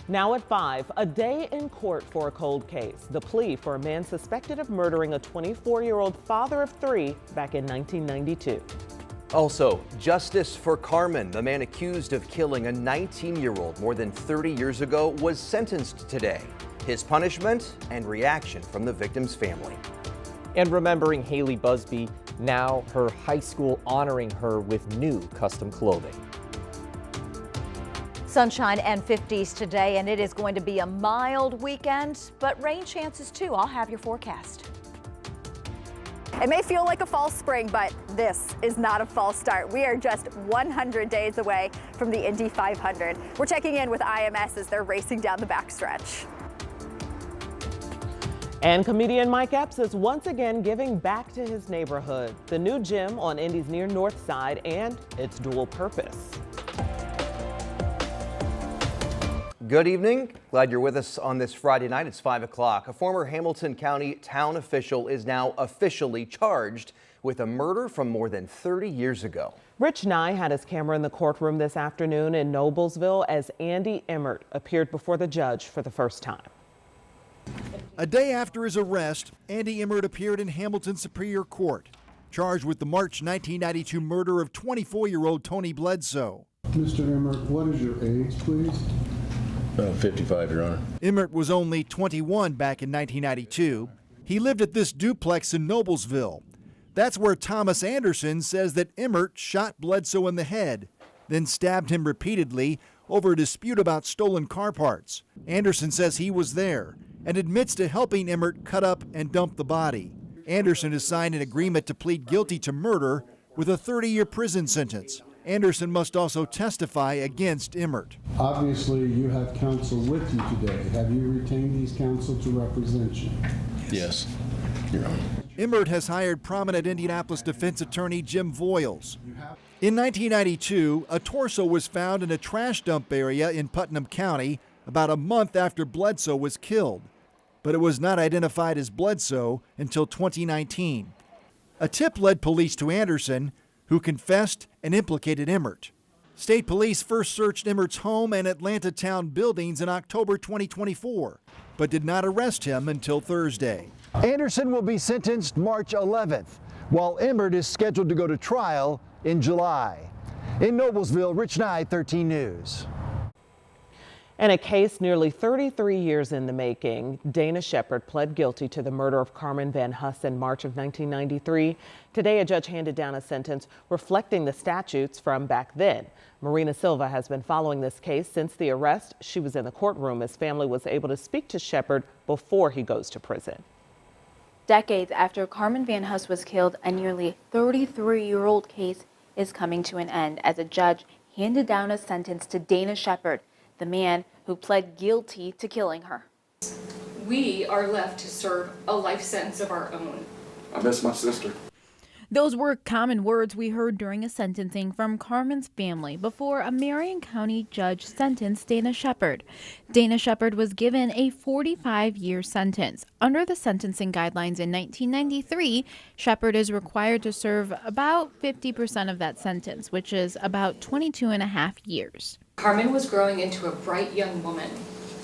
Now at 5, a day in court for a cold case. The plea for a man suspected of murdering a 24-year-old father of 3 back in 1992. Also, justice for Carmen. The man accused of killing a 19-year-old more than 30 years ago was sentenced today. His punishment and reaction from the victim's family. And remembering Haley Busby, now her high school honoring her with new custom clothing. Sunshine and 50s today, and it is going to be a mild weekend, but rain chances too. I'll have your forecast. It may feel like a false spring, but this is not a false start. We are just 100 days away from the Indy 500. We're checking in with IMS as they're racing down the backstretch. And comedian Mike Epps is once again giving back to his neighborhood. The new gym on Indy's near north side and its dual purpose. Good evening. Glad you're with us on this Friday night. It's 5 o'clock. A former Hamilton County town official is now officially charged with a murder from more than 30 years ago. Rich Nye had his camera in the courtroom this afternoon in Noblesville as Andy Emmert appeared before the judge for the first time. A day after his arrest, Andy Emmert appeared in Hamilton Superior Court, charged with the March 1992 murder of 24-year-old Tony Bledsoe. Mr. Emmert, what is your age, please? 55, Your Honor. Emmert was only 21 back in 1992. He lived at this duplex in Noblesville. That's where Thomas Anderson says that Emmert shot Bledsoe in the head, then stabbed him repeatedly over a dispute about stolen car parts. Anderson says he was there and admits to helping Emmert cut up and dump the body. Anderson has signed an agreement to plead guilty to murder with a 30-year prison sentence. Anderson must also testify against Emmert. Obviously, you have counsel with you today. Have you retained these counsel to represent you? Yes, Your Honor. Emmert has hired prominent Indianapolis defense attorney Jim Voiles. In 1992, a torso was found in a trash dump area in Putnam County about a month after Bledsoe was killed, but it was not identified as Bledsoe until 2019. A tip led police to Anderson, who confessed and implicated Emmert. State police first searched Emmert's home and Atlanta town buildings in October 2024, but did not arrest him until Thursday. Anderson will be sentenced March 11th, while Emmert is scheduled to go to trial in July. In Noblesville, Rich Nye, 13 News. In a case nearly 33 years in the making, Dana Shepard pled guilty to the murder of Carmen Van Huss in March of 1993. Today, a judge handed down a sentence reflecting the statutes from back then. Marina Silva has been following this case since the arrest. She was in the courtroom as family was able to speak to Shepard before he goes to prison. Decades after Carmen Van Huss was killed, a nearly 33-year-old case is coming to an end as a judge handed down a sentence to Dana Shepard, the man who pled guilty to killing her. We are left to serve a life sentence of our own. I miss my sister. Those were common words we heard during a sentencing from Carmen's family before a Marion County judge sentenced Dana Shepard. Dana Shepard was given a 45-year sentence. Under the sentencing guidelines in 1993, Shepard is required to serve about 50% of that sentence, which is about 22 and a half years. Carmen was growing into a bright young woman.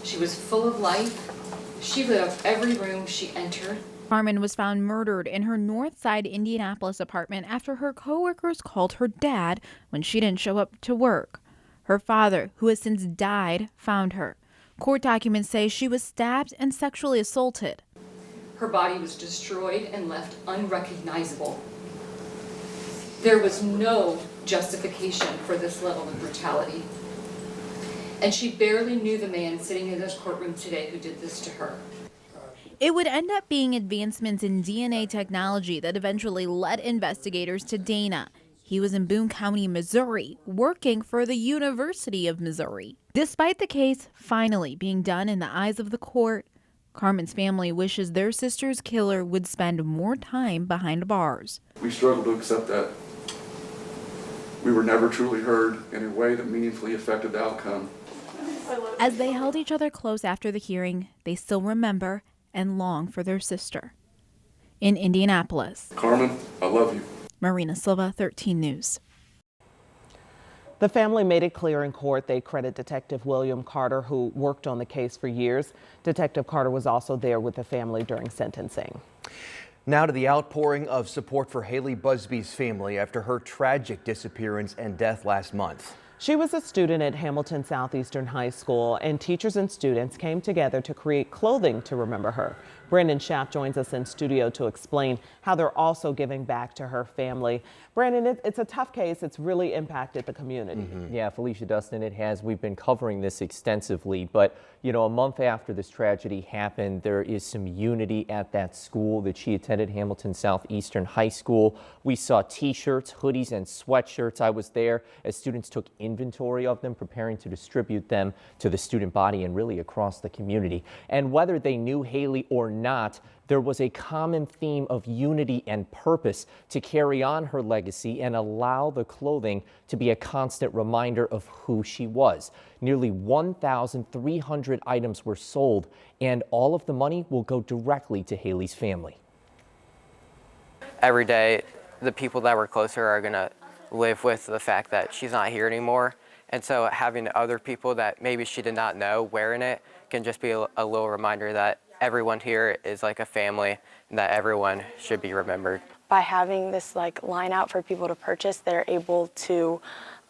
She was full of life. She lit up every room she entered. Carmen was found murdered in her North Side Indianapolis apartment after her coworkers called her dad when she didn't show up to work. Her father, who has since died, found her. Court documents say she was stabbed and sexually assaulted. Her body was destroyed and left unrecognizable. There was no justification for this level of brutality. And she barely knew the man sitting in this courtroom today who did this to her. It would end up being advancements in DNA technology that eventually led investigators to Dana. He was in Boone County, Missouri, working for the University of Missouri. Despite the case finally being done in the eyes of the court, Carmen's family wishes their sister's killer would spend more time behind bars. We struggle to accept that we were never truly heard in a way that meaningfully affected the outcome. As they held each other close after the hearing, they still remember and long for their sister. In Indianapolis, Carmen, I love you. Marina Silva, 13 News. The family made it clear in court they credit Detective William Carter, who worked on the case for years. Detective Carter was also there with the family during sentencing. Now to the outpouring of support for Haley Busby's family after her tragic disappearance and death last month. She was a student at Hamilton Southeastern High School, and teachers and students came together to create clothing to remember her. Brandon Schaap joins us in studio to explain how they're also giving back to her family. Brandon, it's a tough case. It's really impacted the community. Yeah, Felicia, Dustin, it has. We've been covering this extensively, but you know, a month after this tragedy happened, there is some unity at that school that she attended, Hamilton Southeastern High School. We saw t-shirts, hoodies, and sweatshirts. I was there as students took inventory of them, preparing to distribute them to the student body and really across the community. And whether they knew Haley or not, there was a common theme of unity and purpose to carry on her legacy and allow the clothing to be a constant reminder of who she was. Nearly 1,300 items were sold, and all of the money will go directly to Haley's family. Every day, the people that were closer are going to live with the fact that she's not here anymore. And so having other people that maybe she did not know wearing it can just be a little reminder that everyone here is like a family and that everyone should be remembered. By having this line out for people to purchase, they're able to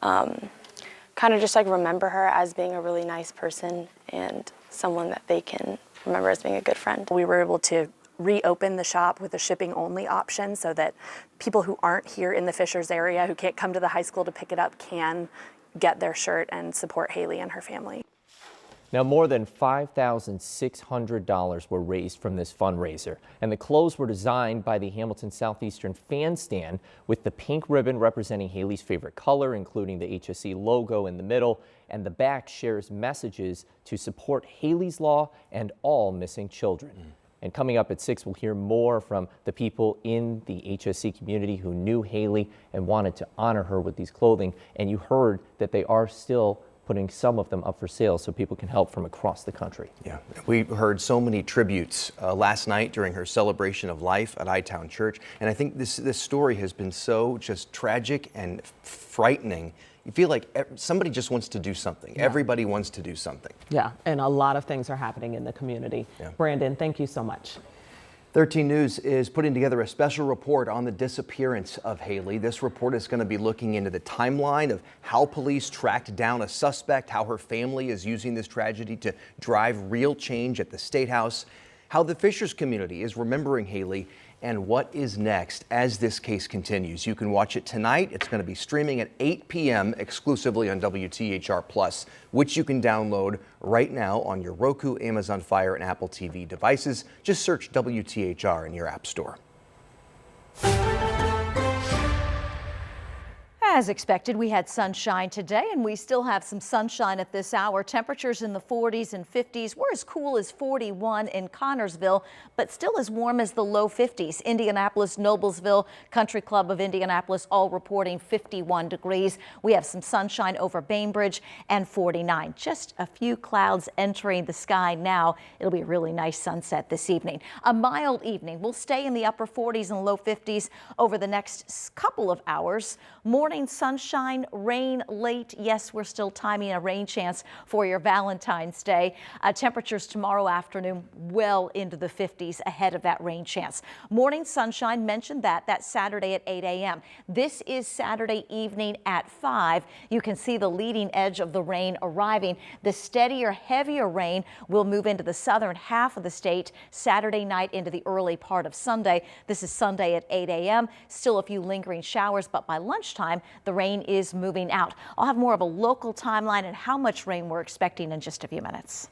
kind of just remember her as being a really nice person and someone that they can remember as being a good friend. We were able to reopen the shop with a shipping only option so that people who aren't here in the Fishers area, who can't come to the high school to pick it up, can get their shirt and support Haley and her family. Now, more than $5,600 were raised from this fundraiser, and the clothes were designed by the Hamilton Southeastern Fan Stand with the pink ribbon representing Haley's favorite color, including the HSE logo in the middle, and the back shares messages to support Haley's Law and all missing children. And coming up at 6, we'll hear more from the people in the HSE community who knew Haley and wanted to honor her with these clothing. And you heard that they are still putting some of them up for sale so people can help from across the country. Yeah, we heard so many tributes last night during her celebration of life at I-Town Church. And I think this story has been so just tragic and frightening. You feel like somebody just wants to do something. Yeah. Everybody wants to do something. Yeah, and a lot of things are happening in the community. Yeah. Brandon, thank you so much. 13 News is putting together a special report on the disappearance of Haley. This report is going to be looking into the timeline of how police tracked down a suspect, how her family is using this tragedy to drive real change at the State House, how the Fishers community is remembering Haley, and what is next as this case continues. You can watch it tonight. It's going to be streaming at 8 p.m. exclusively on WTHR+, which you can download right now on your Roku, Amazon Fire, and Apple TV devices. Just search WTHR in your app store. As expected, we had sunshine today, and we still have some sunshine at this hour. Temperatures in the 40s and 50s. We're as cool as 41 in Connorsville, but still as warm as the low 50s. Indianapolis, Noblesville, Country Club of Indianapolis, all reporting 51 degrees. We have some sunshine over Bainbridge and 49. Just a few clouds entering the sky now. It'll be a really nice sunset this evening. A mild evening. We'll stay in the upper 40s and low 50s over the next couple of hours. Morning sunshine, rain late. Yes, we're still timing a rain chance for your Valentine's Day. Temperatures tomorrow afternoon well into the 50s ahead of that rain chance. Morning sunshine, mentioned that Saturday at 8 a.m. This is Saturday evening at 5. You can see the leading edge of the rain arriving. The steadier, heavier rain will move into the southern half of the state Saturday night into the early part of Sunday. This is Sunday at 8 a.m. Still a few lingering showers, but by lunchtime, the rain is moving out. I'll have more of a local timeline and how much rain we're expecting in just a few minutes.